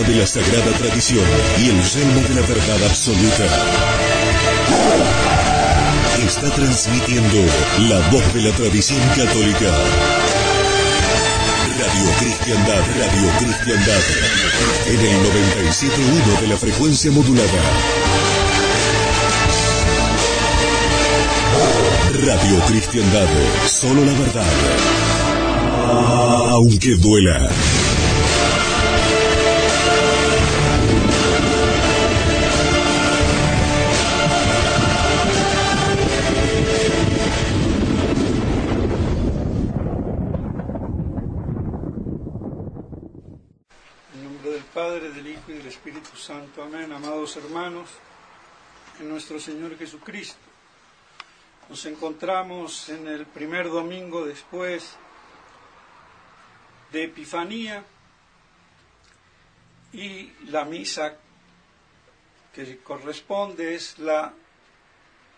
espada de la sagrada tradición y el yelmo de la verdad absoluta. Está transmitiendo la voz de la tradición católica. Radio Cristiandad, en el 97.1 de la frecuencia modulada. Radio Cristiandad, solo la verdad, aunque duela. En nombre del Padre, del Hijo y del Espíritu Santo. Amén. Amados hermanos, en nuestro Señor Jesucristo. Nos encontramos en el primer domingo después de Epifanía y la misa que corresponde es la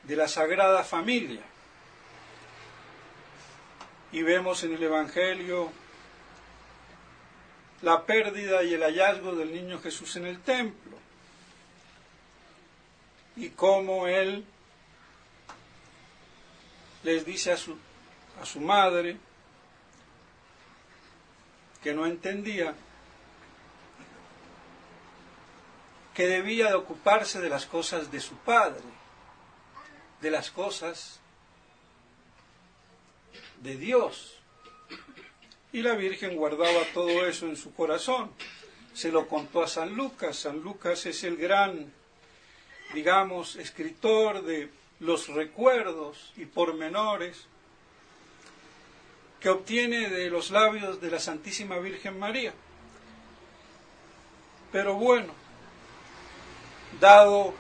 de la Sagrada Familia. Y vemos en el Evangelio la pérdida y el hallazgo del niño Jesús en el templo y cómo él les dice a su madre, que no entendía, que debía de ocuparse de las cosas de su padre, de las cosas de Dios. Y la Virgen guardaba todo eso en su corazón. Se lo contó a San Lucas. San Lucas es el gran, digamos, escritor de los recuerdos y pormenores que obtiene de los labios de la Santísima Virgen María. Pero bueno, dado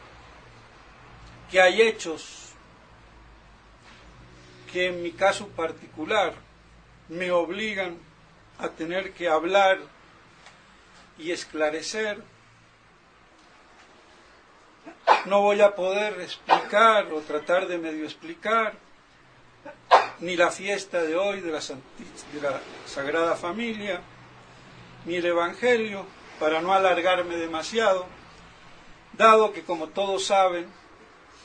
que hay hechos que en mi caso particular me obligan a tener que hablar y esclarecer, no voy a poder explicar o tratar de medio explicar ni la fiesta de hoy de la Sagrada Familia, ni el Evangelio, para no alargarme demasiado, dado que, como todos saben,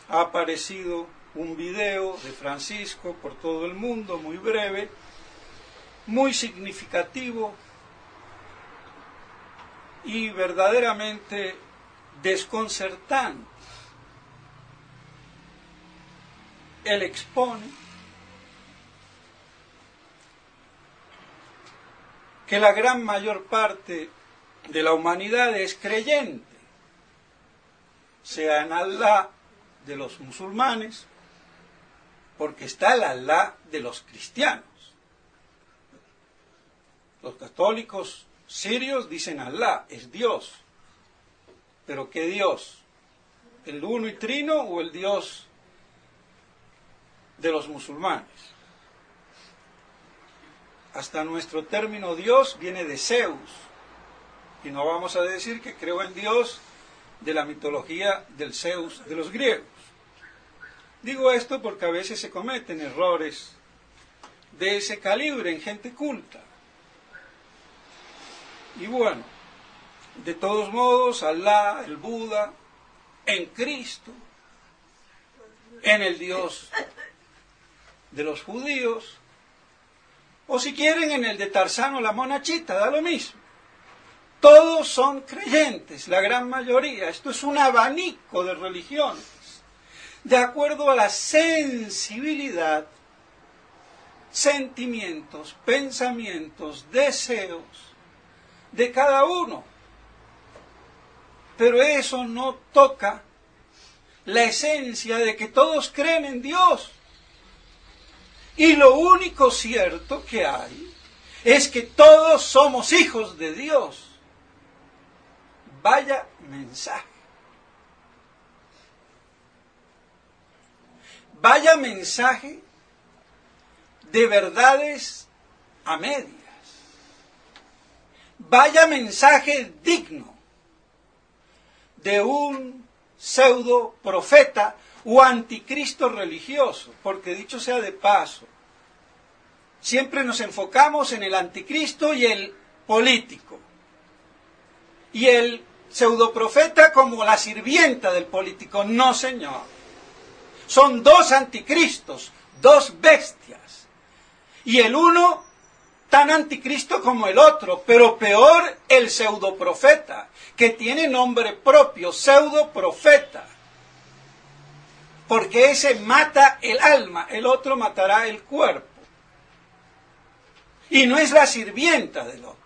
ha aparecido un video de Francisco por todo el mundo, muy breve, muy significativo y verdaderamente desconcertante. Él expone que la gran mayor parte de la humanidad es creyente, sea en Alá de los musulmanes, porque está el Alá de los cristianos. Los católicos sirios dicen Alá, es Dios. ¿Pero qué Dios? ¿El uno y trino o el Dios de los musulmanes? Hasta nuestro término Dios viene de Zeus. Y no vamos a decir que creo en Dios de la mitología del Zeus de los griegos. Digo esto porque a veces se cometen errores de ese calibre en gente culta. Y bueno, de todos modos, Alá, el Buda, en Cristo, en el Dios de los judíos, o si quieren en el de Tarzán o la monachita, da lo mismo. Todos son creyentes, la gran mayoría. Esto es un abanico de religiones, de acuerdo a la sensibilidad, sentimientos, pensamientos, deseos de cada uno. Pero eso no toca la esencia de que todos creen en Dios. Y lo único cierto que hay es que todos somos hijos de Dios. Vaya mensaje. Vaya mensaje de verdades a medias. Vaya mensaje digno de un pseudo profeta o anticristo religioso, porque dicho sea de paso, siempre nos enfocamos en el anticristo y el político. y el pseudoprofeta como la sirvienta del político. No, señor. Son dos anticristos, dos bestias. Y el uno tan anticristo como el otro, pero peor el pseudoprofeta, que tiene nombre propio, pseudoprofeta. Porque ese mata el alma, el otro matará el cuerpo. Y no es la sirvienta del otro.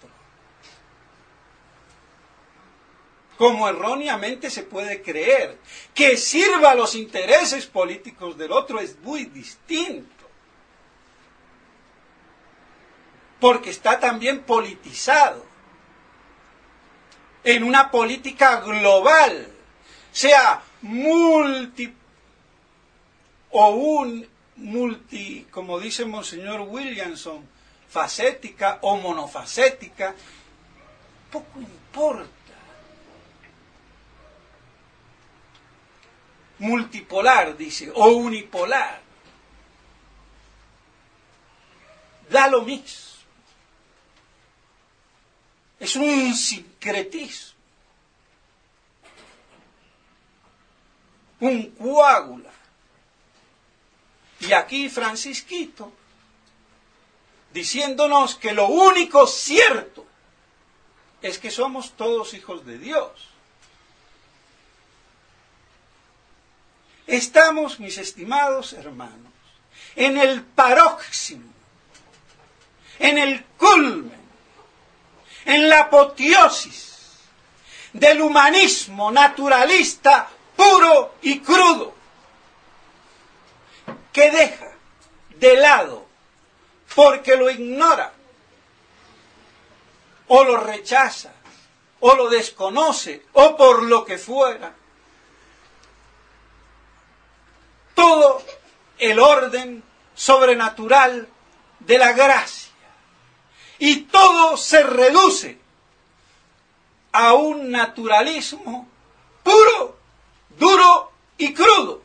Como erróneamente se puede creer, que sirva a los intereses políticos del otro es muy distinto. Porque está también politizado en una política global, sea como dice Monseñor Williamson, facética o monofacética, poco importa. Multipolar, dice, o unipolar. Da lo mismo. Es un sincretismo. Un coágula. Y aquí Francisquito, diciéndonos que lo único cierto es que somos todos hijos de Dios. Estamos, mis estimados hermanos, en el paróximo, en el culmen, en la apoteosis del humanismo naturalista puro y crudo, que deja de lado, porque lo ignora, o lo rechaza, o lo desconoce, o por lo que fuera, todo el orden sobrenatural de la gracia. Y todo se reduce a un naturalismo puro, duro y crudo.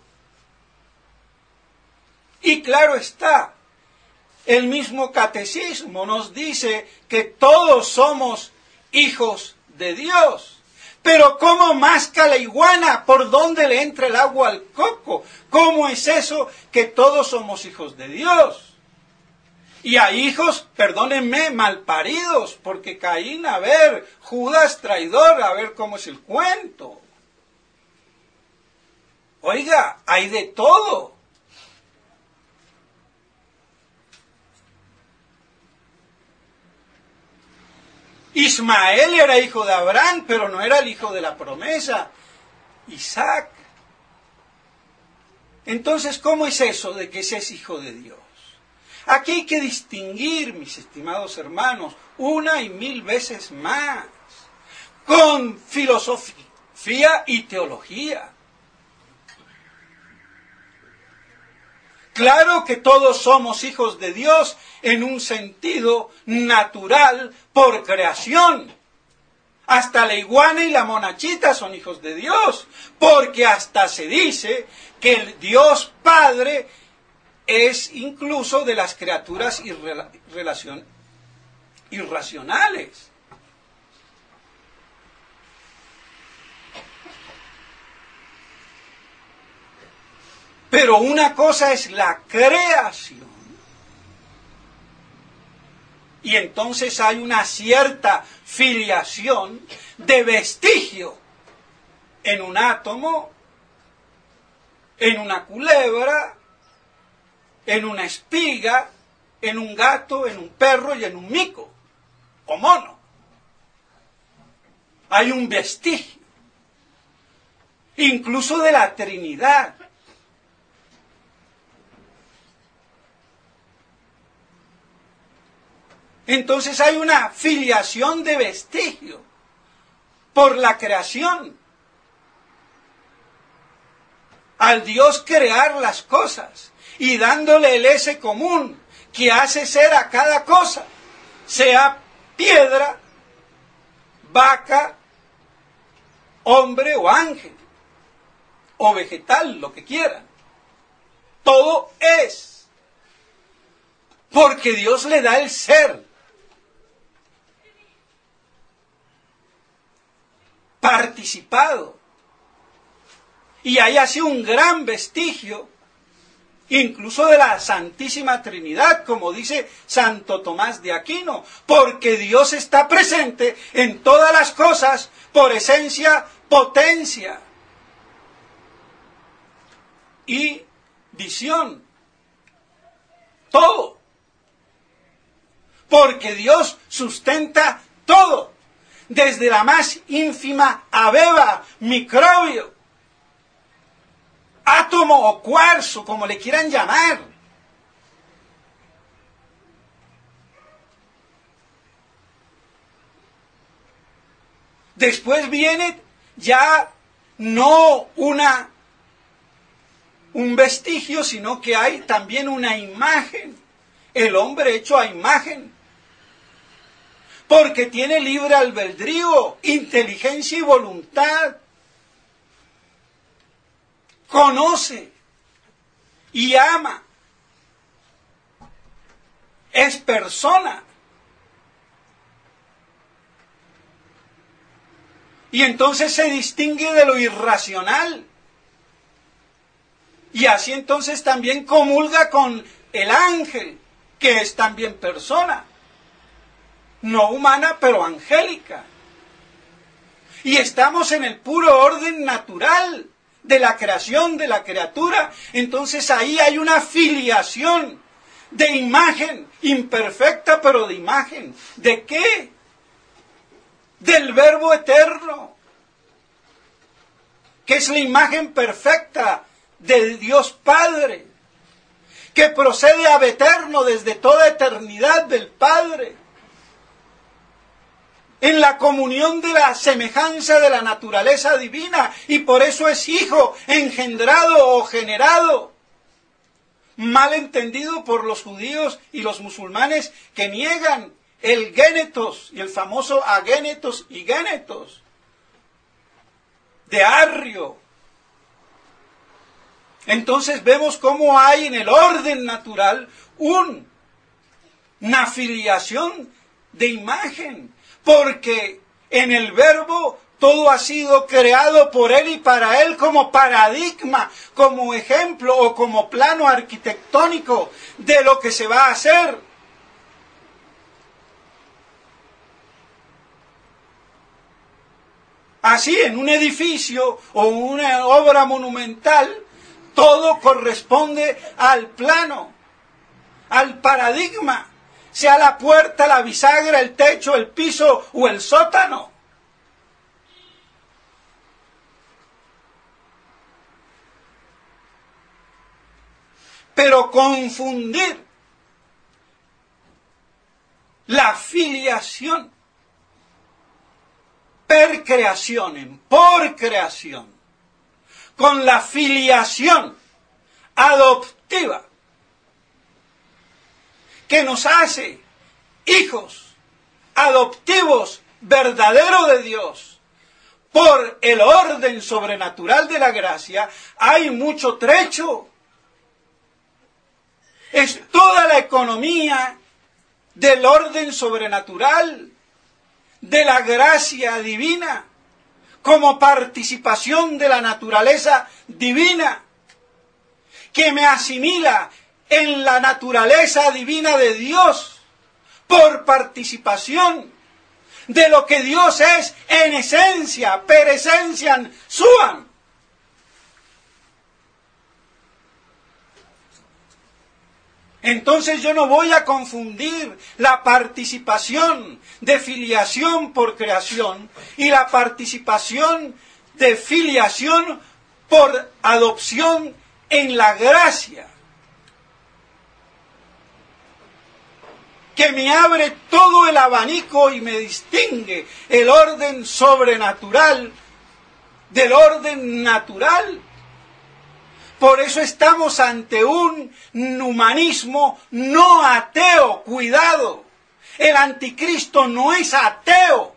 Y claro está, el mismo catecismo nos dice que todos somos hijos de Dios. Pero ¿cómo masca la iguana? ¿Por dónde le entra el agua al coco? ¿Cómo es eso que todos somos hijos de Dios? Y hay hijos, perdónenme, malparidos, porque Caín, a ver, Judas traidor, a ver cómo es el cuento. Oiga, hay de todo. Ismael era hijo de Abraham, pero no era el hijo de la promesa. Isaac. Entonces, ¿cómo es eso de que se es hijo de Dios? Aquí hay que distinguir, mis estimados hermanos, una y mil veces más, con filosofía y teología. Claro que todos somos hijos de Dios en un sentido natural por creación. Hasta la iguana y la monachita son hijos de Dios, porque hasta se dice que el Dios Padre es incluso de las criaturas irracionales. Pero una cosa es la creación. Y entonces hay una cierta filiación de vestigio en un átomo, en una culebra, en una espiga, en un gato, en un perro y en un mico, o mono. Hay un vestigio, incluso de la Trinidad. Entonces hay una filiación de vestigio por la creación. Al Dios crear las cosas y dándole el ese común que hace ser a cada cosa, sea piedra, vaca, hombre o ángel, o vegetal, lo que quieran. Todo es. Porque Dios le da el ser. participado y haya sido un gran vestigio, incluso de la Santísima Trinidad, como dice Santo Tomás de Aquino, porque Dios está presente en todas las cosas por esencia, potencia y visión. Todo. Porque Dios sustenta todo, desde la más ínfima ameba, microbio, átomo o cuarzo, como le quieran llamar. Después viene ya no un vestigio, sino que hay también una imagen, el hombre hecho a imagen, porque tiene libre albedrío, inteligencia y voluntad, conoce y ama, es persona. Y entonces se distingue de lo irracional. Y así entonces también comulga con el ángel, que es también persona. No humana, pero angélica. Y estamos en el puro orden natural de la creación, de la criatura. Entonces ahí hay una filiación de imagen, imperfecta, pero de imagen. ¿De qué? Del Verbo eterno, que es la imagen perfecta de Dios Padre, que procede ab eterno desde toda eternidad del Padre, en la comunión de la semejanza de la naturaleza divina, y por eso es hijo, engendrado o generado, mal entendido por los judíos y los musulmanes que niegan el génetos y el famoso agénetos y génetos de Arrio. Entonces vemos cómo hay en el orden natural una filiación de imagen, porque en el Verbo todo ha sido creado por Él y para Él como paradigma, como ejemplo o como plano arquitectónico de lo que se va a hacer. Así, en un edificio o una obra monumental, todo corresponde al plano, al paradigma, sea la puerta, la bisagra, el techo, el piso o el sótano. Pero confundir la filiación per creationem, por creación, con la filiación adoptiva que nos hace hijos adoptivos verdaderos de Dios por el orden sobrenatural de la gracia, hay mucho trecho. Es toda la economía del orden sobrenatural, de la gracia divina, como participación de la naturaleza divina, que me asimila en la naturaleza divina de Dios, por participación de lo que Dios es en esencia, per essentiam suam. Entonces yo no voy a confundir la participación de filiación por creación y la participación de filiación por adopción en la gracia, que me abre todo el abanico y me distingue el orden sobrenatural del orden natural. Por eso estamos ante un humanismo no ateo. Cuidado, el anticristo no es ateo,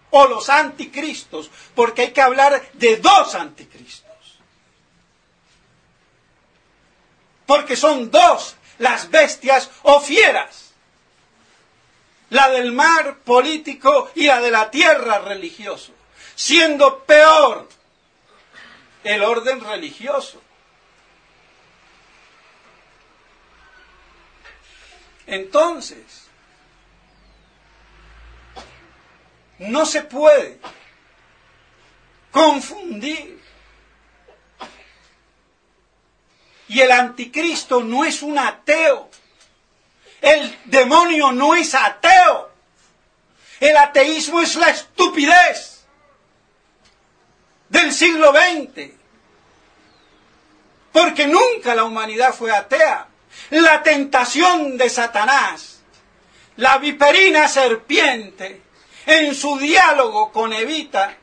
o los anticristos, porque hay que hablar de dos anticristos. Porque son dos las bestias o fieras, la del mar político y la de la tierra religioso. siendo peor el orden religioso. Entonces, no se puede confundir. Y el anticristo no es un ateo. El demonio no es ateo. El ateísmo es la estupidez del siglo XX. Porque nunca la humanidad fue atea. La tentación de Satanás, la viperina serpiente, en su diálogo con Evita,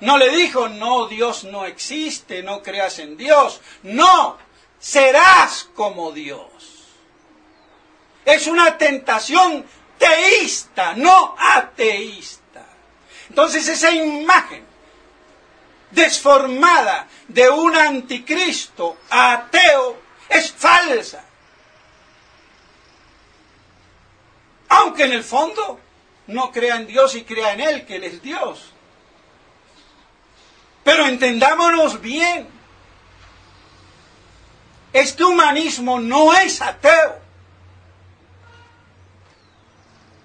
no le dijo, no, Dios no existe, no creas en Dios. No, serás como Dios. Es una tentación teísta, no ateísta. Entonces esa imagen desformada de un anticristo ateo es falsa. Aunque en el fondo no crea en Dios y crea en Él, que Él es Dios. Pero entendámonos bien, este humanismo no es ateo,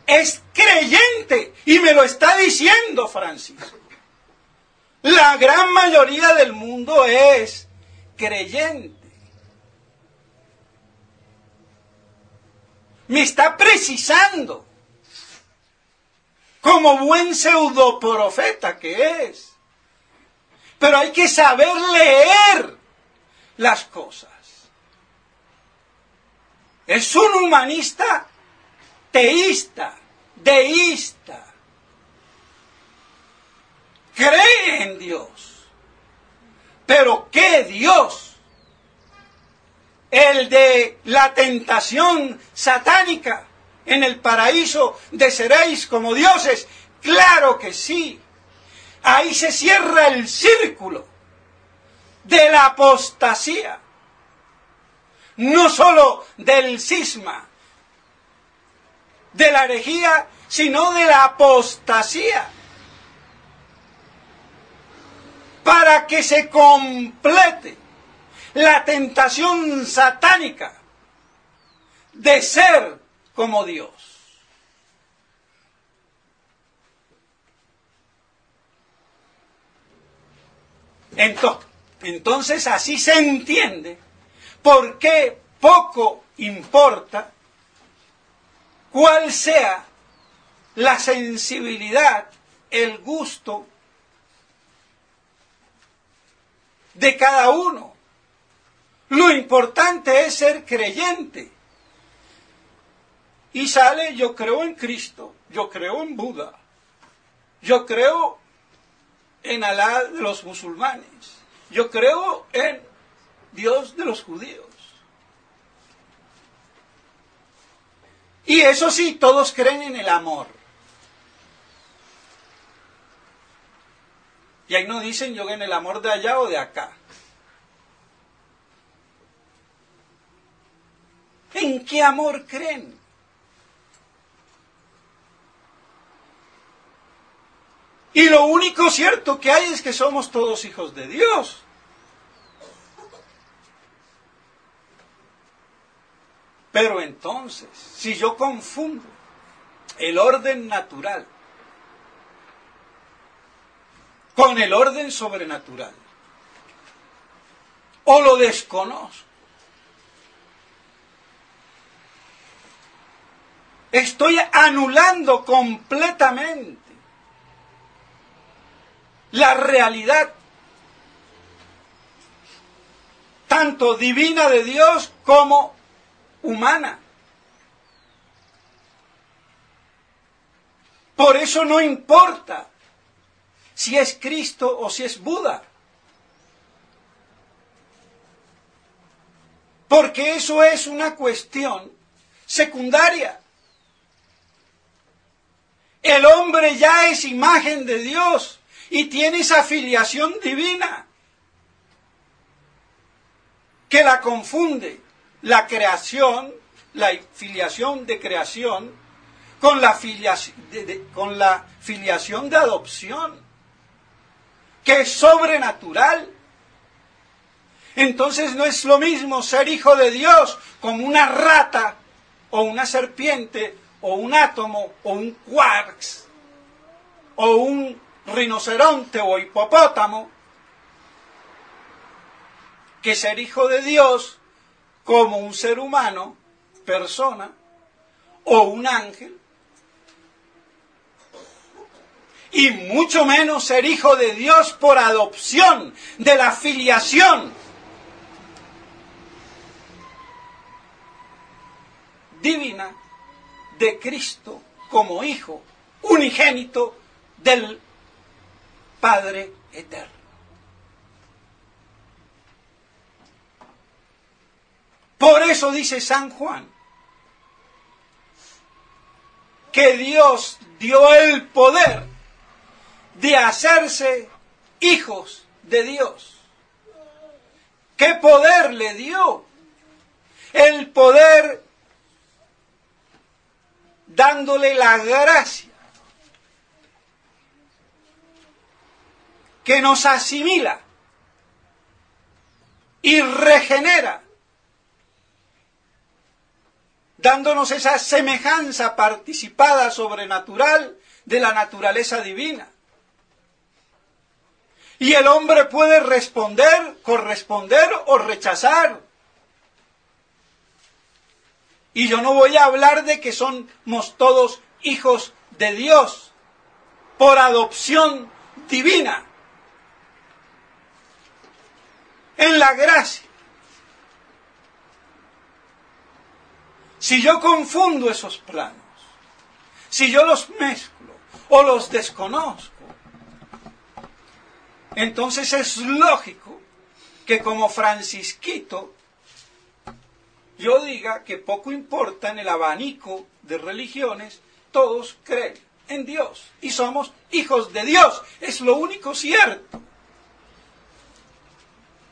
es creyente, y me lo está diciendo Francisco. La gran mayoría del mundo es creyente. Me está precisando, como buen pseudoprofeta que es. Pero hay que saber leer las cosas. Es un humanista teísta, deísta. Cree en Dios. Pero ¿qué Dios? El de la tentación satánica en el paraíso de seréis como dioses. Claro que sí. Ahí se cierra el círculo de la apostasía, no solo del cisma, de la herejía, sino de la apostasía, para que se complete la tentación satánica de ser como Dios. Entonces así se entiende por qué poco importa cuál sea la sensibilidad, el gusto de cada uno. Lo importante es ser creyente. Y sale, yo creo en Cristo, yo creo en Buda, yo creo en Alá de los musulmanes, yo creo en Dios de los judíos. Y eso sí, todos creen en el amor. Y ahí no dicen yo en el amor de allá o de acá. ¿En qué amor creen? Y lo único cierto que hay es que somos todos hijos de Dios. Pero entonces, si yo confundo el orden natural con el orden sobrenatural, o lo desconozco, estoy anulando completamente la realidad tanto divina de Dios como humana. Por eso no importa si es Cristo o si es Buda, porque eso es una cuestión secundaria. El hombre ya es imagen de Dios y tiene esa filiación divina que la confunde la creación, la filiación de creación, con la filiación de adopción, que es sobrenatural. Entonces no es lo mismo ser hijo de Dios como una rata o una serpiente o un átomo o un quarks o un rinoceronte o hipopótamo, que ser hijo de Dios como un ser humano, persona o un ángel, y mucho menos ser hijo de Dios por adopción, de la filiación divina de Cristo como hijo unigénito del Padre eterno. Por eso dice San Juan que Dios dio el poder de hacerse hijos de Dios. ¿Qué poder le dio? El poder dándole la gracia que nos asimila y regenera, dándonos esa semejanza participada sobrenatural de la naturaleza divina. Y el hombre puede responder, corresponder o rechazar. Y yo no voy a hablar de que somos todos hijos de Dios por adopción divina, en la gracia. Si yo confundo esos planos, si yo los mezclo o los desconozco, entonces es lógico que como francisquito yo diga que poco importa en el abanico de religiones, todos creen en Dios y somos hijos de Dios. Es lo único cierto.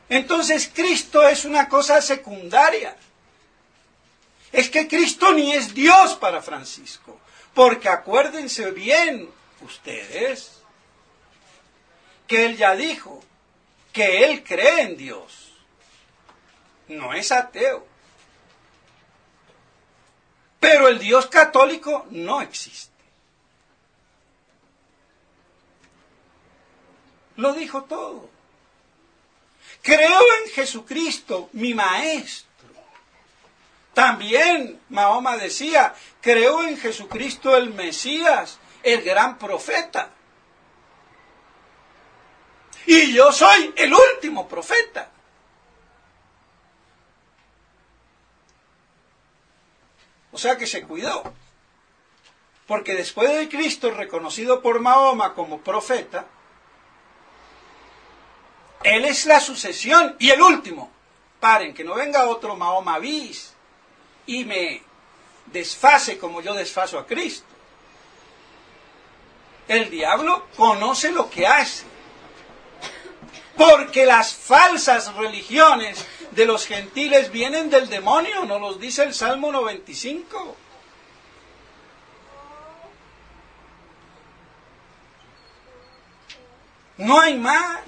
Entonces Cristo es una cosa secundaria. Es que Cristo ni es Dios para Francisco, porque acuérdense bien ustedes que él ya dijo que él cree en Dios, no es ateo. Pero el Dios católico no existe. Lo dijo todo. Creo en Jesucristo, mi maestro. También Mahoma decía, creo en Jesucristo el Mesías, el gran profeta. Y yo soy el último profeta. O sea que se cuidó. Porque después de Cristo, reconocido por Mahoma como profeta, él es la sucesión y el último. Paren, que no venga otro Mahoma bis y me desfase como yo desfaso a Cristo. El diablo conoce lo que hace. Porque las falsas religiones de los gentiles vienen del demonio, nos los dice el Salmo 95. No hay más.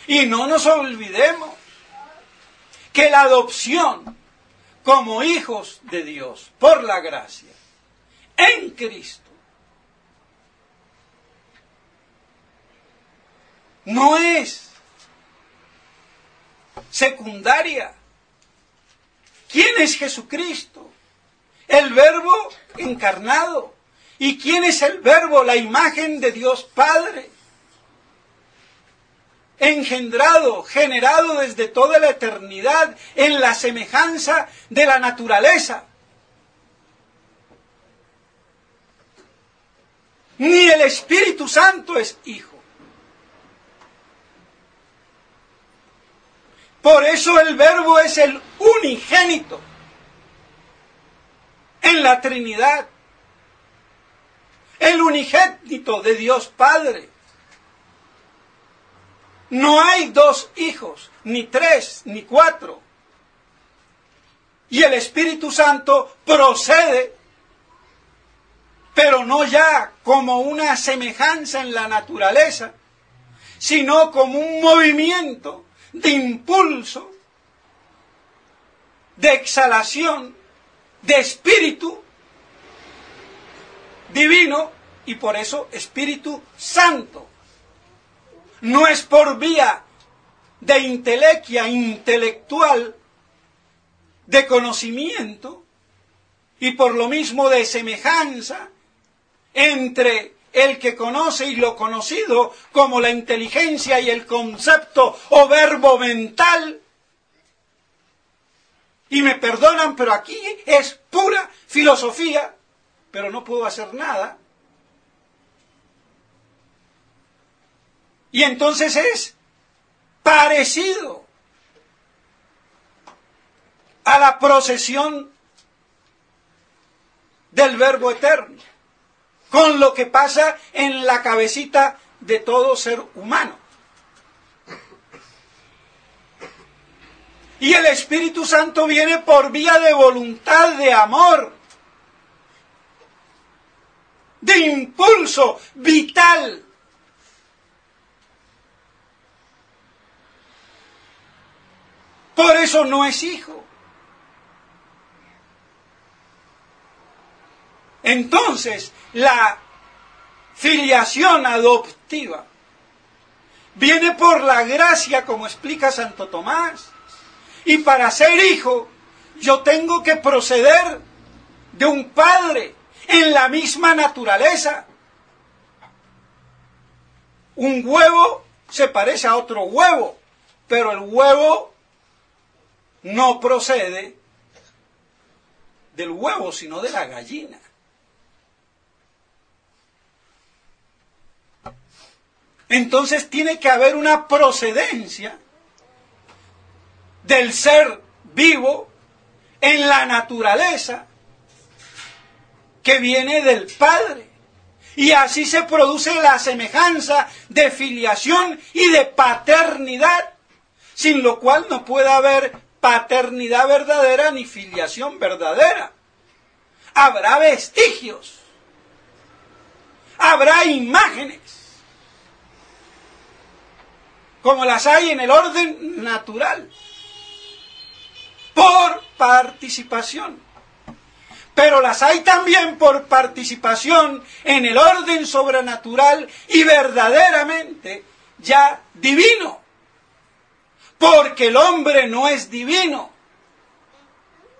Y no nos olvidemos que la adopción como hijos de Dios por la gracia en Cristo no es secundaria. ¿Quién es Jesucristo? El Verbo encarnado. ¿Y quién es el Verbo? La imagen de Dios Padre. Engendrado, generado desde toda la eternidad en la semejanza de la naturaleza. Ni el Espíritu Santo es hijo. Por eso el Verbo es el unigénito en la Trinidad, el unigénito de Dios Padre. No hay dos hijos, ni tres, ni cuatro. Y el Espíritu Santo procede pero no ya como una semejanza en la naturaleza, sino como un movimiento de impulso, de exhalación, de espíritu divino, y por eso Espíritu Santo. No es por vía de intelequia intelectual, de conocimiento, y por lo mismo de semejanza entre el que conoce y lo conocido, como la inteligencia y el concepto o verbo mental. Y me perdonan, pero aquí es pura filosofía, pero no puedo hacer nada. Y entonces es parecido a la procesión del Verbo eterno, con lo que pasa en la cabecita de todo ser humano. Y el Espíritu Santo viene por vía de voluntad, de amor, de impulso vital. Por eso no es hijo. Entonces, la filiación adoptiva viene por la gracia, como explica Santo Tomás. Y para ser hijo, yo tengo que proceder de un padre en la misma naturaleza. Un huevo se parece a otro huevo, pero el huevo no procede del huevo, sino de la gallina. Entonces tiene que haber una procedencia del ser vivo en la naturaleza que viene del Padre. Y así se produce la semejanza de filiación y de paternidad, sin lo cual no puede haber paternidad verdadera ni filiación verdadera. Habrá vestigios, habrá imágenes, como las hay en el orden natural, por participación. Pero las hay también por participación en el orden sobrenatural y verdaderamente ya divino. Porque el hombre no es divino,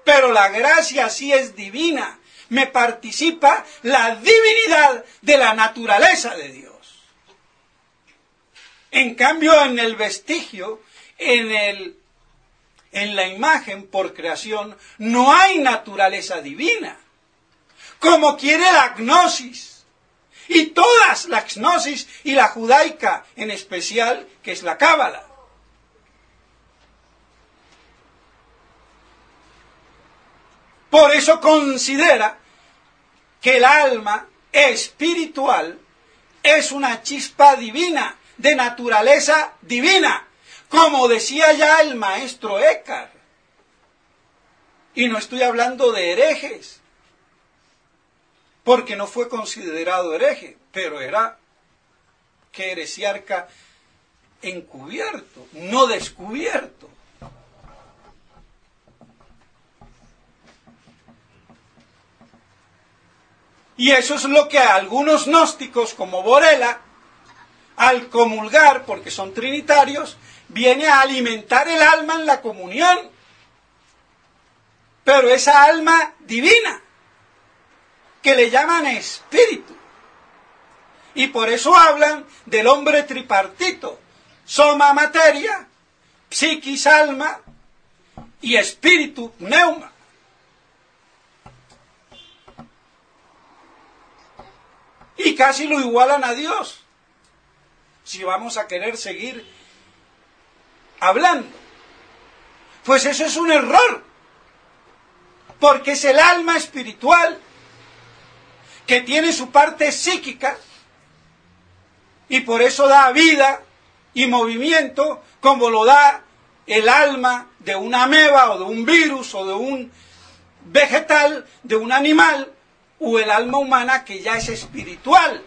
pero la gracia sí es divina. Me participa la divinidad de la naturaleza de Dios. En cambio, en el vestigio, en la imagen por creación, no hay naturaleza divina, como quiere la gnosis, y todas la gnosis y la judaica en especial, que es la cábala. Por eso considera que el alma espiritual es una chispa divina, de naturaleza divina, como decía ya el maestro Eckhart. Y no estoy hablando de herejes, porque no fue considerado hereje, pero era que heresiarca encubierto, no descubierto. Y eso es lo que a algunos gnósticos como Borella, al comulgar, porque son trinitarios, viene a alimentar el alma en la comunión. Pero esa alma divina, que le llaman espíritu. Y por eso hablan del hombre tripartito: soma, materia; psiquis, alma; y espíritu, pneuma. Y casi lo igualan a Dios, si vamos a querer seguir hablando. Pues eso es un error, porque es el alma espiritual que tiene su parte psíquica y por eso da vida y movimiento, como lo da el alma de una ameba o de un virus o de un vegetal, de un animal, o el alma humana que ya es espiritual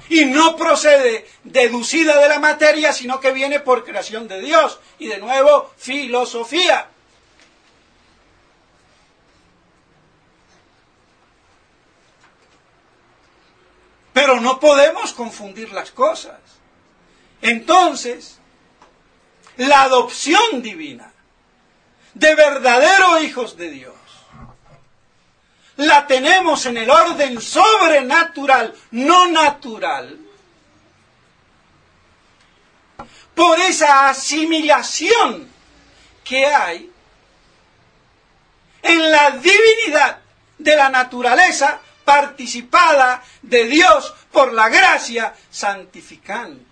y no procede deducida de la materia, sino que viene por creación de Dios. Y de nuevo, filosofía. Pero no podemos confundir las cosas. Entonces, la adopción divina de verdaderos hijos de Dios la tenemos en el orden sobrenatural, no natural, por esa asimilación que hay en la divinidad de la naturaleza participada de Dios por la gracia santificante.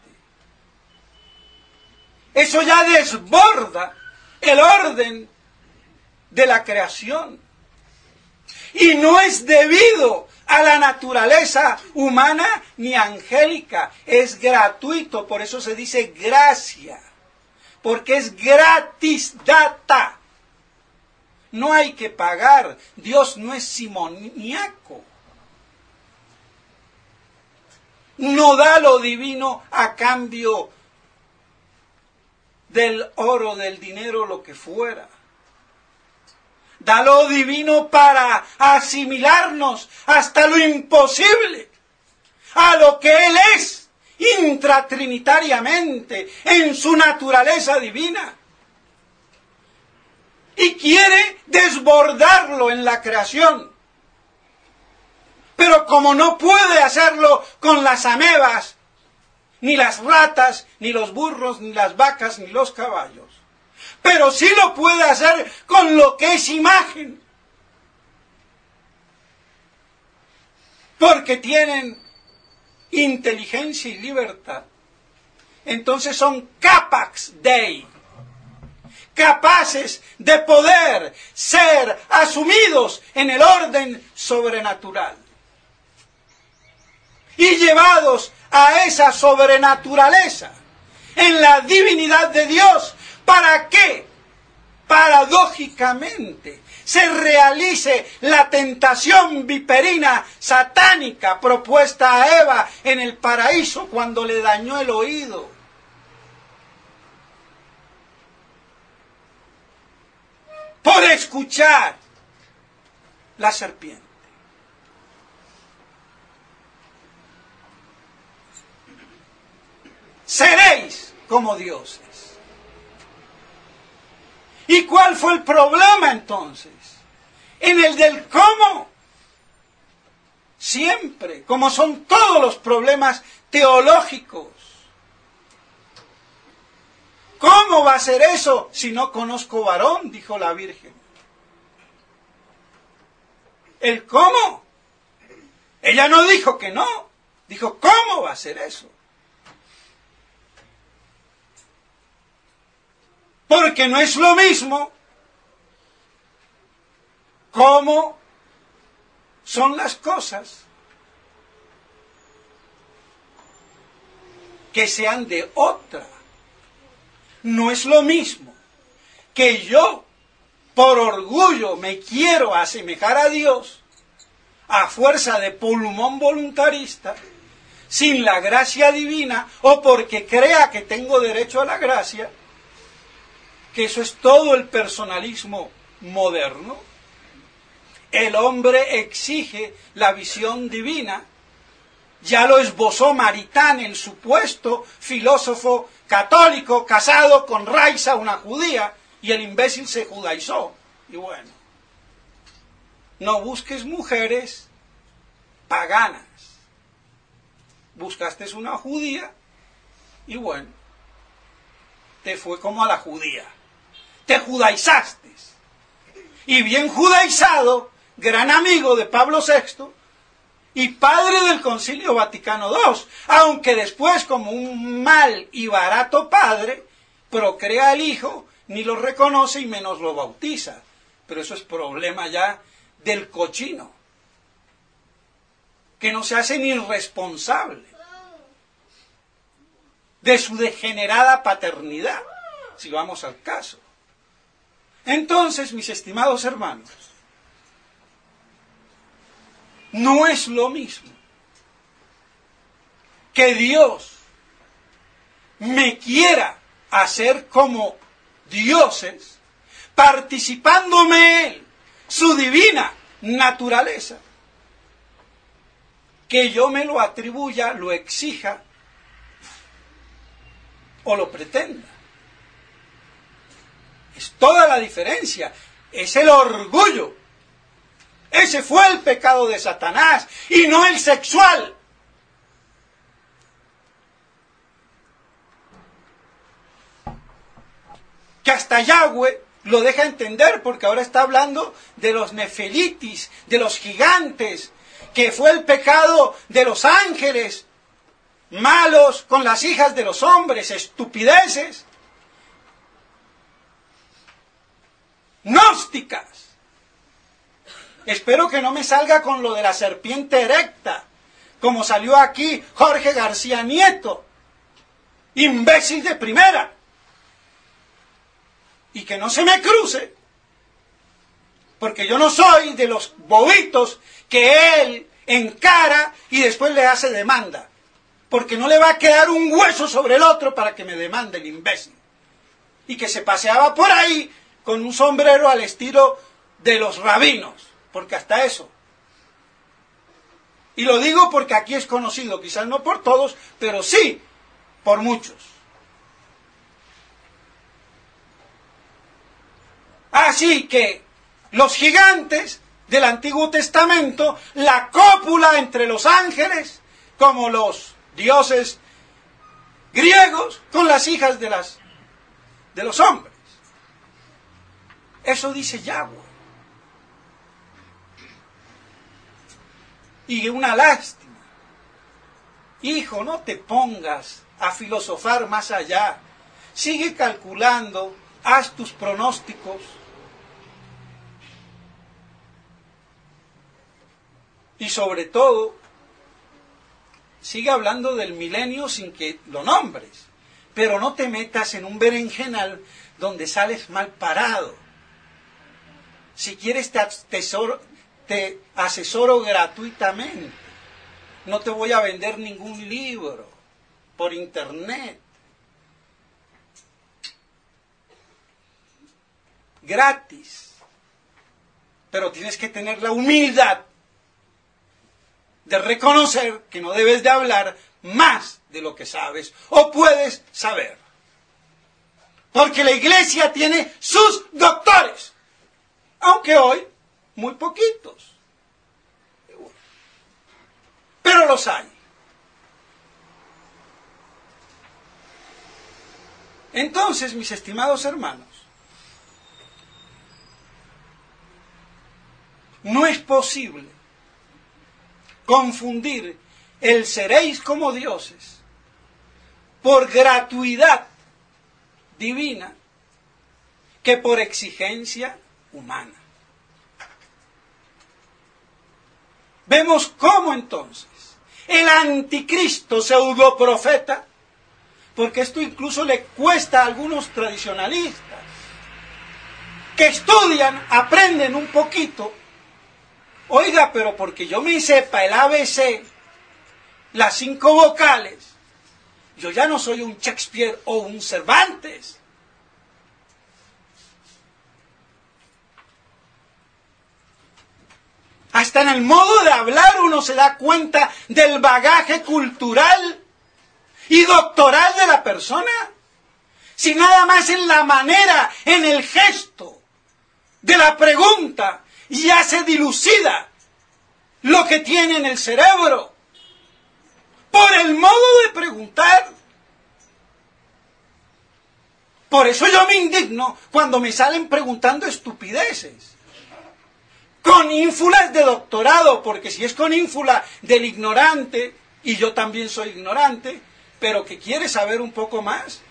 Eso ya desborda el orden de la creación. Y no es debido a la naturaleza humana ni angélica, es gratuito, por eso se dice gracia, porque es gratis data. No hay que pagar, Dios no es simoniaco. No da lo divino a cambio del oro, del dinero, lo que fuera. Da lo divino para asimilarnos hasta lo imposible a lo que Él es intratrinitariamente en su naturaleza divina. Y quiere desbordarlo en la creación. Pero como no puede hacerlo con las amebas, ni las ratas, ni los burros, ni las vacas, ni los caballos, pero sí lo puede hacer con lo que es imagen. Porque tienen inteligencia y libertad. Entonces son capax Dei, capaces de poder ser asumidos en el orden sobrenatural y llevados a esa sobrenaturaleza en la divinidad de Dios, para que paradójicamente se realice la tentación viperina satánica propuesta a Eva en el paraíso cuando le dañó el oído. Por escuchar la serpiente. Seréis como dioses. ¿Y cuál fue el problema entonces? En el del cómo. Siempre, como son todos los problemas teológicos. ¿Cómo va a ser eso si no conozco varón? Dijo la Virgen. ¿El cómo? Ella no dijo que no. Dijo, ¿cómo va a ser eso? Porque no es lo mismo cómo son las cosas que sean de otra. No es lo mismo que yo, por orgullo, me quiero asemejar a Dios a fuerza de pulmón voluntarista, sin la gracia divina, o porque crea que tengo derecho a la gracia, que eso es todo el personalismo moderno. El hombre exige la visión divina. Ya lo esbozó Maritain, el supuesto filósofo católico casado con Raisa, una judía, y el imbécil se judaizó. Y bueno, no busques mujeres paganas. Buscaste una judía y bueno, te fue como a la judía. Te judaizaste. Y bien judaizado, gran amigo de Pablo VI y padre del Concilio Vaticano II, aunque después, como un mal y barato padre, procrea al hijo, ni lo reconoce y menos lo bautiza. Pero eso es problema ya del cochino, que no se hace ni responsable de su degenerada paternidad, si vamos al caso. Entonces, mis estimados hermanos, No es lo mismo que Dios me quiera hacer como dioses, participándome Él, su divina naturaleza, que yo me lo atribuya, lo exija o lo pretenda. Es toda la diferencia, es el orgullo. Ese fue el pecado de Satanás y no el sexual. Que hasta Yahweh lo deja entender, porque ahora está hablando de los nefelitis, de los gigantes, que fue el pecado de los ángeles, malos con las hijas de los hombres, estupideces, gnósticas. Espero que no me salga con lo de la serpiente erecta, como salió aquí Jorge García Nieto, imbécil de primera. Y que no se me cruce, porque yo no soy de los bobitos que él encara y después le hace demanda, porque no le va a quedar un hueso sobre el otro para que me demande el imbécil. Y que se paseaba por ahí con un sombrero al estilo de los rabinos, porque hasta eso. Y lo digo porque aquí es conocido, quizás no por todos, pero sí por muchos. Así que los gigantes del Antiguo Testamento, la cópula entre los ángeles, como los dioses griegos, con las hijas de los hombres. Eso dice Yahweh. Y una lástima. Hijo, no te pongas a filosofar más allá. Sigue calculando, haz tus pronósticos. Y sobre todo, sigue hablando del milenio sin que lo nombres. Pero no te metas en un berenjenal donde sales mal parado. Si quieres te asesoro gratuitamente. No te voy a vender ningún libro por internet. Gratis. Pero tienes que tener la humildad de reconocer que no debes de hablar más de lo que sabes o puedes saber. Porque la iglesia tiene sus doctores, aunque hoy muy poquitos. Pero los hay. Entonces, mis estimados hermanos, no es posible confundir el seréis como dioses por gratuidad divina que por exigencia humana. Vemos cómo entonces el anticristo pseudoprofeta, porque esto incluso le cuesta a algunos tradicionalistas que estudian, aprenden un poquito. Oiga, pero porque yo me sepa el ABC, las 5 vocales, yo ya no soy un Shakespeare o un Cervantes. Hasta en el modo de hablar uno se da cuenta del bagaje cultural y doctoral de la persona. Si nada más en la manera, en el gesto de la pregunta, ya se dilucida lo que tiene en el cerebro por el modo de preguntar. Por eso yo me indigno cuando me salen preguntando estupideces con ínfulas de doctorado, porque si es con ínfula del ignorante, y yo también soy ignorante, pero que quiere saber un poco más.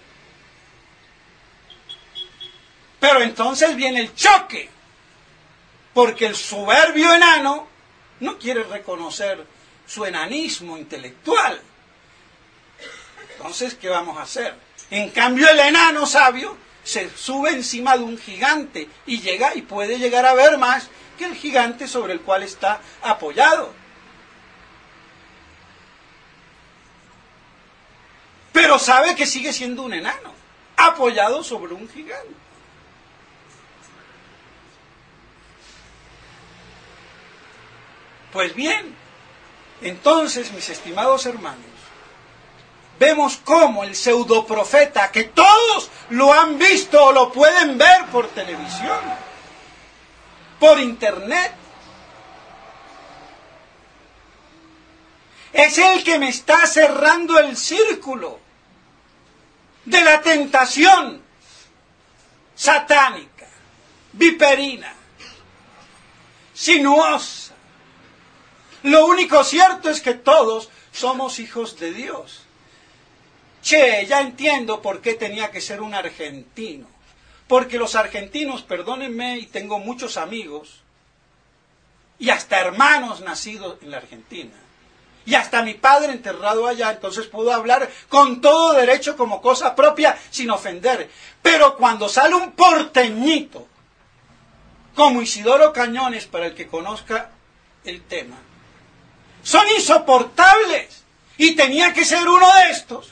Pero entonces viene el choque, porque el soberbio enano no quiere reconocer su enanismo intelectual. Entonces, ¿qué vamos a hacer? En cambio, el enano sabio se sube encima de un gigante y llega y puede llegar a ver más que el gigante sobre el cual está apoyado. pero sabe que sigue siendo un enano, apoyado sobre un gigante. Pues bien, entonces, mis estimados hermanos, vemos cómo el pseudoprofeta, que todos lo han visto o lo pueden ver por televisión, por internet, es el que me está cerrando el círculo de la tentación satánica, viperina, sinuosa. Lo único cierto es que todos somos hijos de Dios. Che, ya entiendo por qué tenía que ser un argentino. Porque los argentinos, perdónenme, y tengo muchos amigos, y hasta hermanos nacidos en la Argentina, y hasta mi padre enterrado allá, entonces puedo hablar con todo derecho como cosa propia, sin ofender. Pero cuando sale un porteñito, como Isidoro Cañones, para el que conozca el tema, son insoportables, y tenía que ser uno de estos,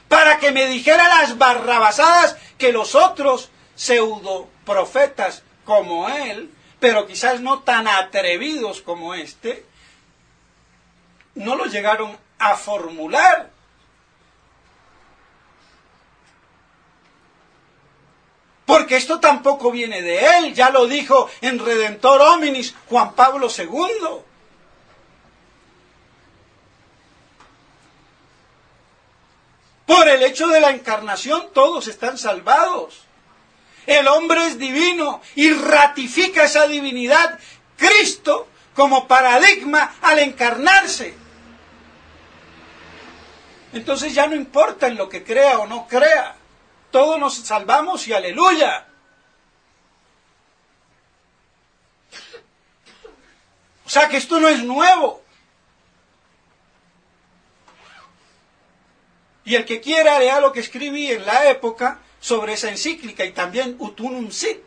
para que me dijera las barrabasadas que los otros pseudo profetas como él, pero quizás no tan atrevidos como este, no lo llegaron a formular. Porque esto tampoco viene de él, ya lo dijo en Redentor Hominis Juan Pablo II. Por el hecho de la encarnación todos están salvados. El hombre es divino y ratifica esa divinidad Cristo como paradigma al encarnarse. Entonces ya no importa en lo que crea o no crea. Todos nos salvamos y aleluya. O sea que esto no es nuevo. Y el que quiera lea lo que escribí en la época sobre esa encíclica y también Ut Unum Sit.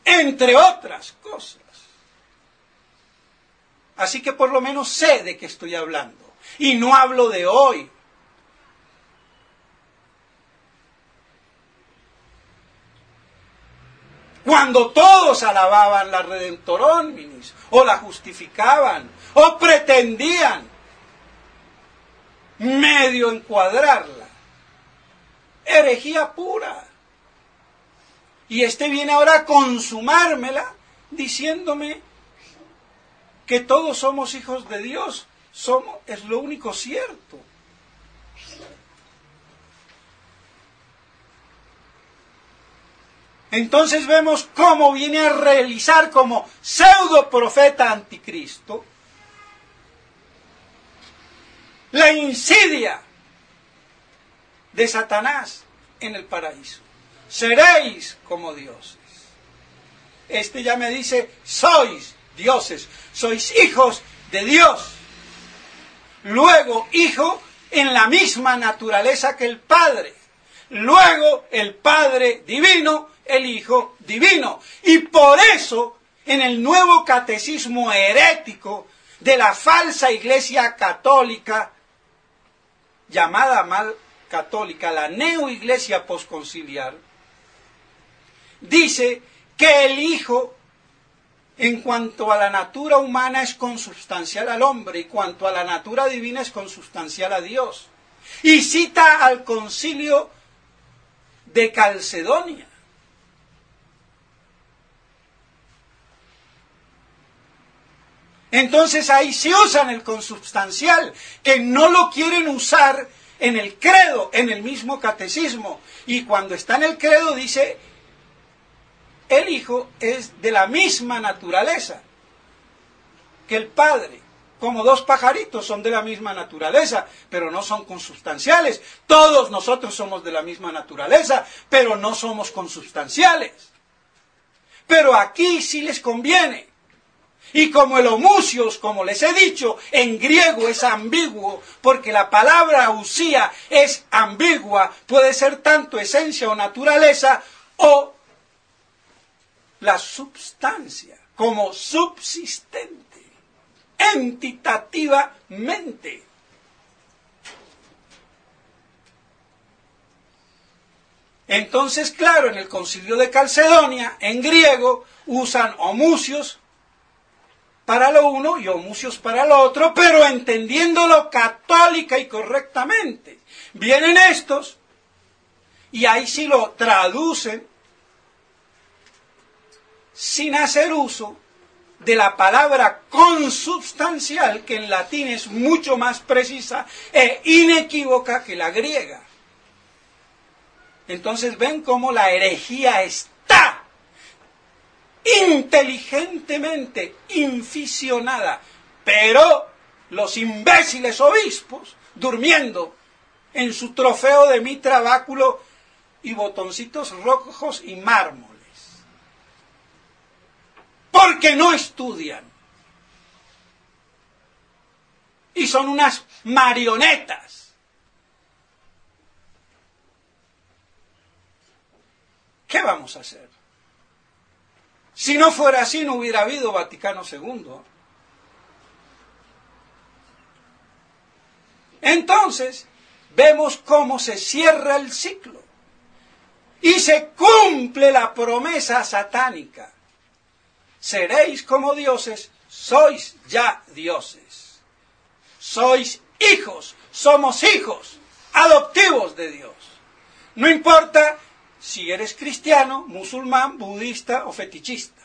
Entre otras cosas. Así que por lo menos sé de qué estoy hablando. Y no hablo de hoy. Cuando todos alababan la Redentor Hominis, o la justificaban, o pretendían medio encuadrarla. Herejía pura. Y este viene ahora a consumármela diciéndome que todos somos hijos de Dios. Es lo único cierto. Entonces vemos cómo viene a realizar como pseudo profeta anticristo la insidia de Satanás en el paraíso. Seréis como dioses. Este ya me dice, sois dioses, sois hijos de Dios. Luego, hijo en la misma naturaleza que el Padre. Luego, el Padre divino, el Hijo divino. Y por eso, en el nuevo catecismo herético de la falsa Iglesia católica, llamada mal católica, la neoiglesia posconciliar, dice que el Hijo, en cuanto a la natura humana, es consubstancial al hombre, y cuanto a la natura divina es consubstancial a Dios. Y cita al concilio de Calcedonia. Entonces ahí sí usan el consubstancial, que no lo quieren usar en el credo, en el mismo catecismo. Y cuando está en el credo dice, el Hijo es de la misma naturaleza que el Padre. Como dos pajaritos son de la misma naturaleza, pero no son consubstanciales. Todos nosotros somos de la misma naturaleza, pero no somos consubstanciales. Pero aquí sí les conviene. Y como el homusios, como les he dicho, en griego es ambiguo, porque la palabra usía es ambigua, puede ser tanto esencia o naturaleza, o la substancia, como subsistente. entitativamente. Entonces, claro, en el Concilio de Calcedonia, en griego, usan homucios para lo uno y homucios para lo otro, pero entendiéndolo católica y correctamente. Vienen estos, y ahí sí lo traducen, sin hacer uso de la palabra consubstancial, que en latín es mucho más precisa e inequívoca que la griega. Entonces ven cómo la herejía está inteligentemente inficionada, pero los imbéciles obispos durmiendo en su trofeo de mitra, báculo y botoncitos rojos y mármoles, porque no estudian y son unas marionetas. ¿Qué vamos a hacer? Si no fuera así, no hubiera habido Vaticano II. Entonces, vemos cómo se cierra el ciclo y se cumple la promesa satánica. Seréis como dioses, sois ya dioses. Sois hijos, somos hijos adoptivos de Dios. No importa si eres cristiano, musulmán, budista o fetichista.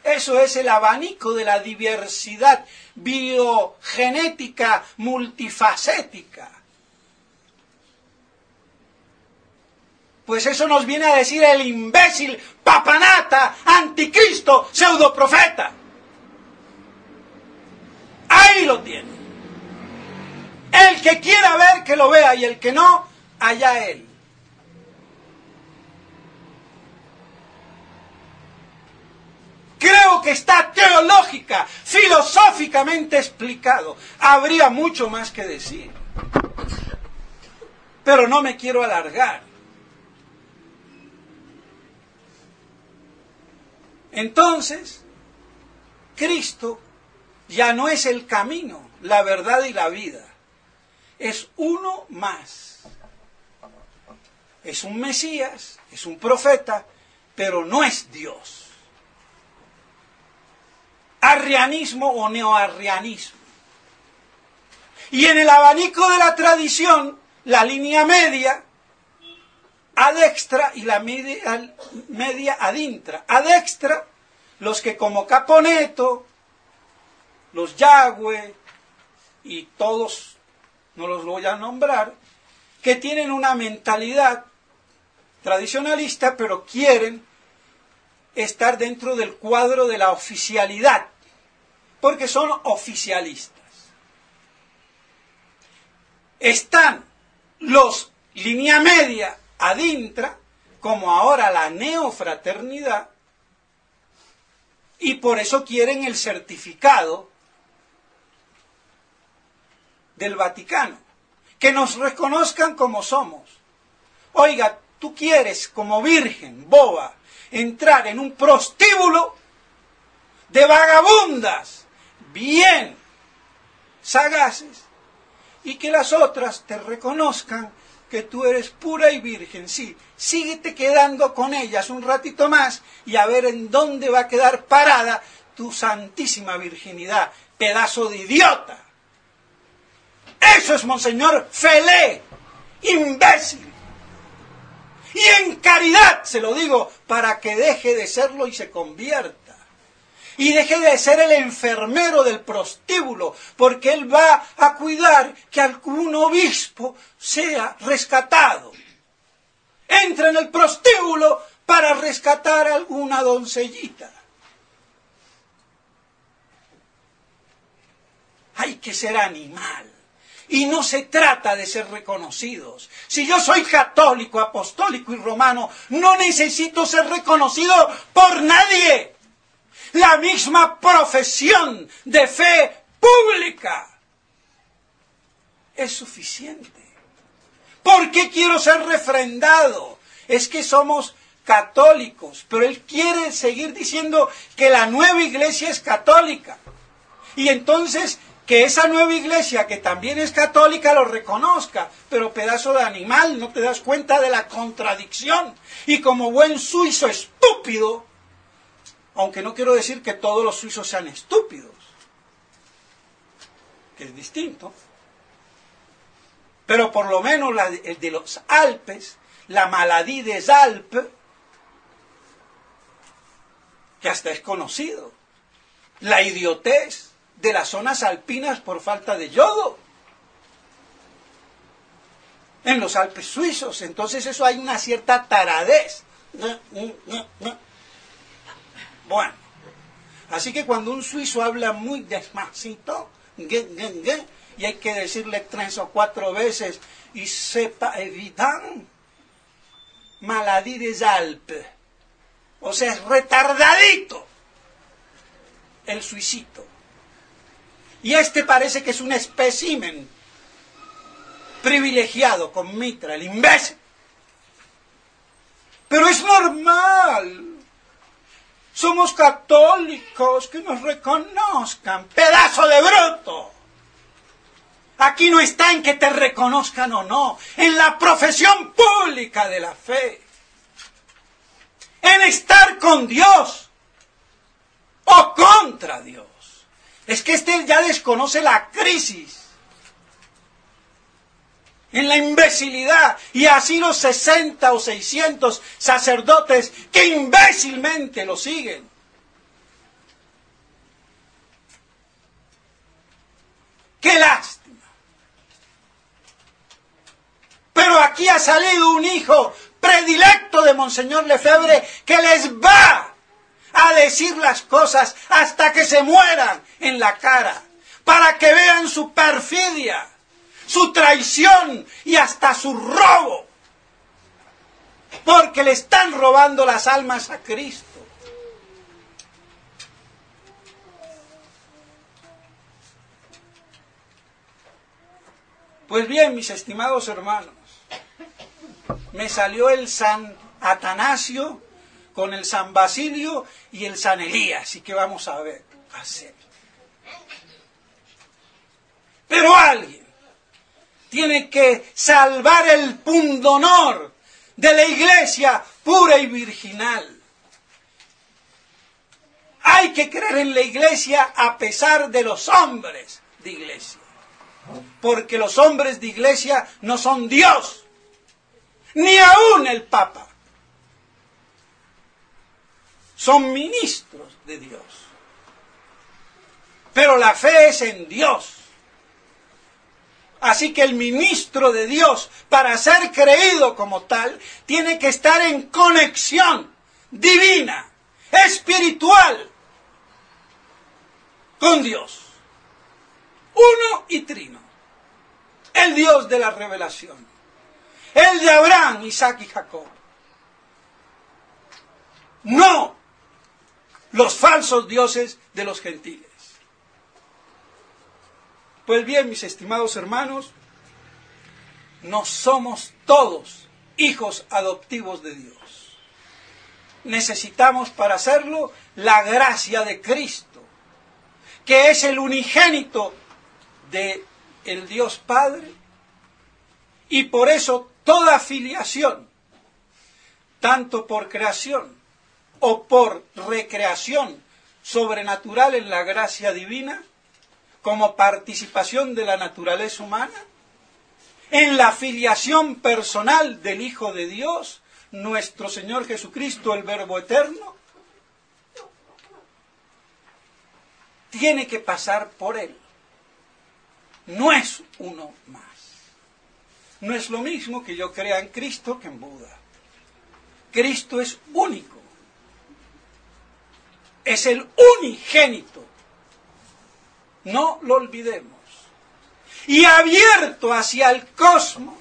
Eso es el abanico de la diversidad biogenética multifacética. Pues eso nos viene a decir el imbécil, papanata, anticristo, pseudoprofeta. Ahí lo tiene. El que quiera ver, que lo vea, y el que no, allá él. Creo que está teológica, filosóficamente explicado. Habría mucho más que decir, pero no me quiero alargar. Entonces, Cristo ya no es el camino, la verdad y la vida. Es uno más. Es un Mesías, es un profeta, pero no es Dios. Arrianismo o neoarrianismo. Y en el abanico de la tradición, la línea media ad extra y la media ad intra. Ad extra, los que como Caponeto, los Yagüe y todos, no los voy a nombrar, que tienen una mentalidad tradicionalista, pero quieren estar dentro del cuadro de la oficialidad, porque son oficialistas. Están los línea media ad intra, como ahora la neofraternidad, y por eso quieren el certificado del Vaticano, que nos reconozcan como somos. Oiga, tú quieres como virgen, boba, entrar en un prostíbulo de vagabundas bien sagaces y que las otras te reconozcan que tú eres pura y virgen. Sí, síguete quedando con ellas un ratito más y a ver en dónde va a quedar parada tu santísima virginidad, pedazo de idiota. Eso es Monseñor Felé, imbécil. Y en caridad se lo digo, para que deje de serlo y se convierta. Y deje de ser el enfermero del prostíbulo, porque él va a cuidar que algún obispo sea rescatado. Entra en el prostíbulo para rescatar a alguna doncellita. Hay que ser animal. Y no se trata de ser reconocidos. Si yo soy católico, apostólico y romano, no necesito ser reconocido por nadie. La misma profesión de fe pública es suficiente. ¿Por qué quiero ser refrendado? Es que somos católicos, pero él quiere seguir diciendo que la nueva iglesia es católica. Y entonces que esa nueva iglesia, que también es católica, lo reconozca. Pero pedazo de animal, no te das cuenta de la contradicción. Y como buen suizo estúpido, aunque no quiero decir que todos los suizos sean estúpidos, que es distinto, pero por lo menos el de los Alpes, la maladie des Alpes, que hasta es conocido, la idiotez de las zonas alpinas por falta de yodo en los Alpes suizos. Entonces eso hay una cierta taradez. Bueno, así que cuando un suizo habla muy despacito, y hay que decirle 3 o 4 veces, y sepa evident, maladie des Alpes, o sea, es retardadito el suicito. Y este parece que es un espécimen privilegiado con mitra, el imbécil. Pero es normal. Somos católicos, que nos reconozcan. ¡Pedazo de bruto! Aquí no está en que te reconozcan o no, en la profesión pública de la fe. En estar con Dios o contra Dios. Es que este ya desconoce la crisis en la imbecilidad, y así los 60 o 600 sacerdotes que imbécilmente lo siguen. ¡Qué lástima! Pero aquí ha salido un hijo predilecto de Monseñor Lefebvre que les va a decir las cosas hasta que se mueran en la cara, para que vean su perfidia, su traición y hasta su robo, porque le están robando las almas a Cristo. Pues bien, mis estimados hermanos, me salió el San Atanasio con el San Basilio y el San Elías, y que vamos a ver hacer. Pero alguien tiene que salvar el pundonor de la iglesia pura y virginal. Hay que creer en la iglesia a pesar de los hombres de iglesia, porque los hombres de iglesia no son Dios, ni aún el Papa. Son ministros de Dios. Pero la fe es en Dios. Así que el ministro de Dios, para ser creído como tal, tiene que estar en conexión divina, espiritual, con Dios. Uno y trino. El Dios de la revelación. El de Abraham, Isaac y Jacob. No los falsos dioses de los gentiles. Pues bien, mis estimados hermanos, no somos todos hijos adoptivos de Dios. Necesitamos para hacerlo la gracia de Cristo, que es el unigénito de el Dios Padre, y por eso toda filiación, tanto por creación o por recreación sobrenatural en la gracia divina, como participación de la naturaleza humana, en la filiación personal del Hijo de Dios, nuestro Señor Jesucristo, el Verbo Eterno, tiene que pasar por Él. No es uno más. No es lo mismo que yo crea en Cristo que en Buda. Cristo es único. Es el unigénito. No lo olvidemos. Y abierto hacia el cosmos.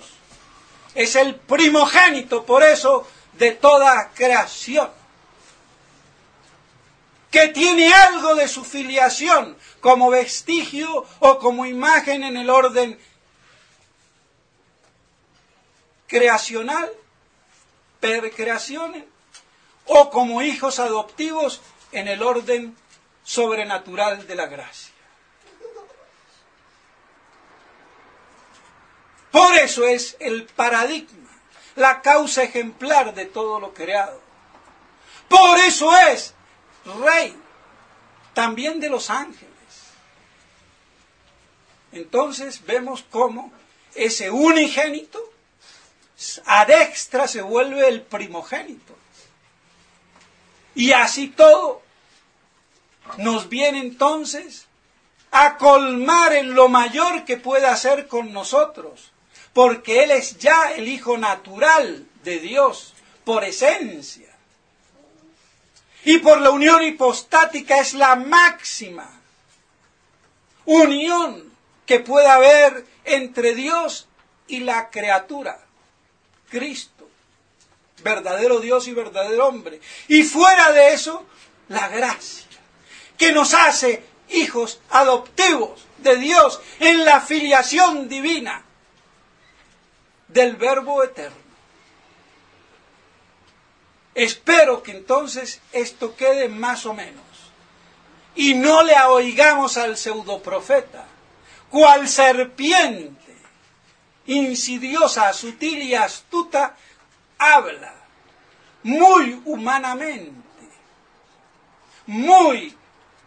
Es el primogénito, por eso, de toda creación. Que tiene algo de su filiación como vestigio o como imagen en el orden creacional, per creaciones, o como hijos adoptivos en el orden sobrenatural de la gracia. Por eso es el paradigma, la causa ejemplar de todo lo creado. Por eso es Rey también de los ángeles. Entonces vemos cómo ese unigénito ad extra se vuelve el primogénito. Y así todo nos viene entonces a colmar en lo mayor que pueda hacer con nosotros, porque Él es ya el Hijo natural de Dios, por esencia. Y por la unión hipostática es la máxima unión que pueda haber entre Dios y la criatura, Cristo, verdadero Dios y verdadero hombre. Y fuera de eso, la gracia, que nos hace hijos adoptivos de Dios en la filiación divina del Verbo eterno. Espero que entonces esto quede más o menos y no le oigamos al pseudoprofeta, cual serpiente insidiosa, sutil y astuta, habla muy humanamente, muy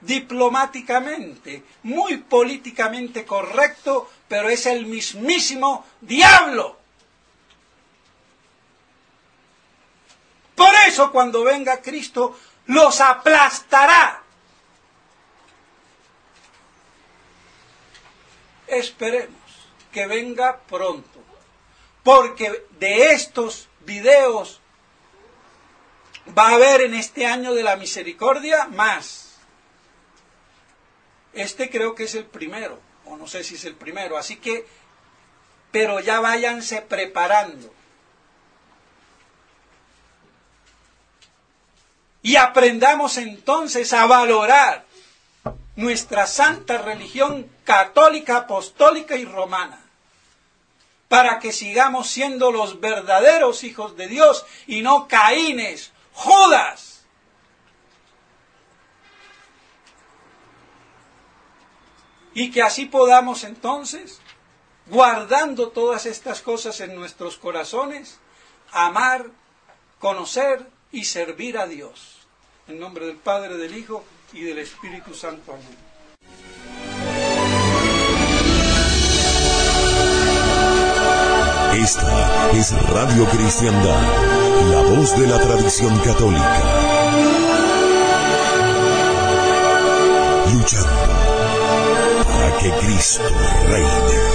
diplomáticamente, muy políticamente correcto, pero es el mismísimo diablo. Por eso cuando venga Cristo los aplastará. Esperemos que venga pronto, porque de estos videos va a haber en este año de la misericordia más. Este creo que es el primero, o no sé si es el primero, así que, pero ya váyanse preparando. Y aprendamos entonces a valorar nuestra santa religión católica, apostólica y romana, para que sigamos siendo los verdaderos hijos de Dios y no Caínes, Judas. Y que así podamos entonces, guardando todas estas cosas en nuestros corazones, amar, conocer y servir a Dios. En nombre del Padre, del Hijo y del Espíritu Santo. Amén. Esta es Radio Cristiandad, la voz de la tradición católica. Luchando para que Cristo reine.